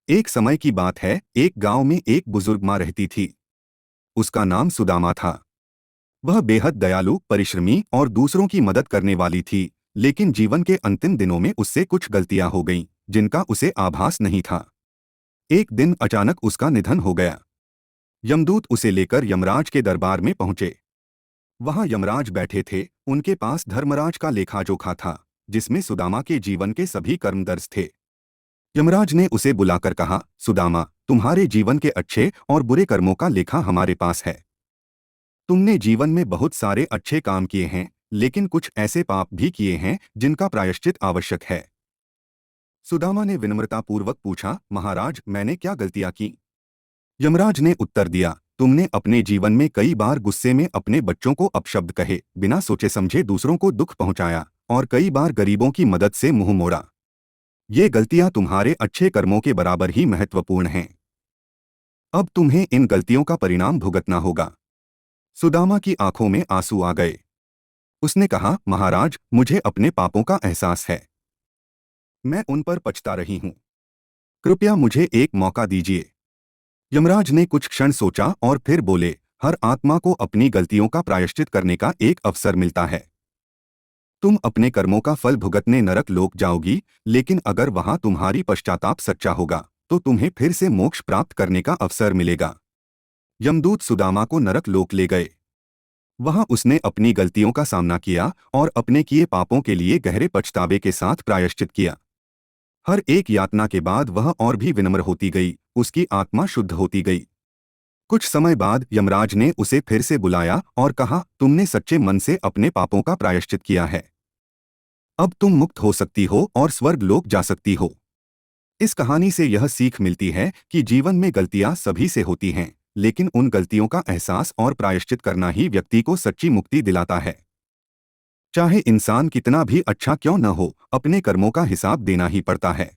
एक समय की बात है, एक गांव में एक बुजुर्ग माँ रहती थी। उसका नाम सुदामा था। वह बेहद दयालु, परिश्रमी और दूसरों की मदद करने वाली थी। लेकिन जीवन के अंतिम दिनों में उससे कुछ गलतियां हो गईं, जिनका उसे आभास नहीं था। एक दिन अचानक उसका निधन हो गया। यमदूत उसे लेकर यमराज के दरबार में पहुंचे। वहां यमराज बैठे थे। उनके पास धर्मराज का लेखा जोखा था, जिसमें सुदामा के जीवन के सभी कर्म दर्ज थे। यमराज ने उसे बुलाकर कहा, सुदामा, तुम्हारे जीवन के अच्छे और बुरे कर्मों का लेखा हमारे पास है। तुमने जीवन में बहुत सारे अच्छे काम किए हैं, लेकिन कुछ ऐसे पाप भी किए हैं जिनका प्रायश्चित आवश्यक है। सुदामा ने विनम्रतापूर्वक पूछा, महाराज, मैंने क्या गलतियां की? यमराज ने उत्तर दिया, तुमने अपने जीवन में कई बार गुस्से में अपने बच्चों को अपशब्द कहे, बिना सोचे समझे दूसरों को दुख पहुंचाया और कई बार गरीबों की मदद से मुंह मोड़ा। ये गलतियां तुम्हारे अच्छे कर्मों के बराबर ही महत्वपूर्ण हैं। अब तुम्हें इन गलतियों का परिणाम भुगतना होगा। सुदामा की आंखों में आंसू आ गए। उसने कहा, महाराज, मुझे अपने पापों का एहसास है। मैं उन पर पछता रही हूँ। कृपया मुझे एक मौका दीजिए। यमराज ने कुछ क्षण सोचा और फिर बोले, हर आत्मा को अपनी गलतियों का प्रायश्चित करने का एक अवसर मिलता है। तुम अपने कर्मों का फल भुगतने नरक लोक जाओगी, लेकिन अगर वहां तुम्हारी पश्चाताप सच्चा होगा तो तुम्हें फिर से मोक्ष प्राप्त करने का अवसर मिलेगा। यमदूत सुदामा को नरक लोक ले गए। वहां उसने अपनी गलतियों का सामना किया और अपने किए पापों के लिए गहरे पछतावे के साथ प्रायश्चित किया। हर एक यातना के बाद वह और भी विनम्र होती गई, उसकी आत्मा शुद्ध होती गई। कुछ समय बाद यमराज ने उसे फिर से बुलाया और कहा, तुमने सच्चे मन से अपने पापों का प्रायश्चित किया है। अब तुम मुक्त हो सकती हो और स्वर्ग लोक जा सकती हो। इस कहानी से यह सीख मिलती है कि जीवन में गलतियां सभी से होती हैं, लेकिन उन गलतियों का एहसास और प्रायश्चित करना ही व्यक्ति को सच्ची मुक्ति दिलाता है। चाहे इंसान कितना भी अच्छा क्यों न हो, अपने कर्मों का हिसाब देना ही पड़ता है।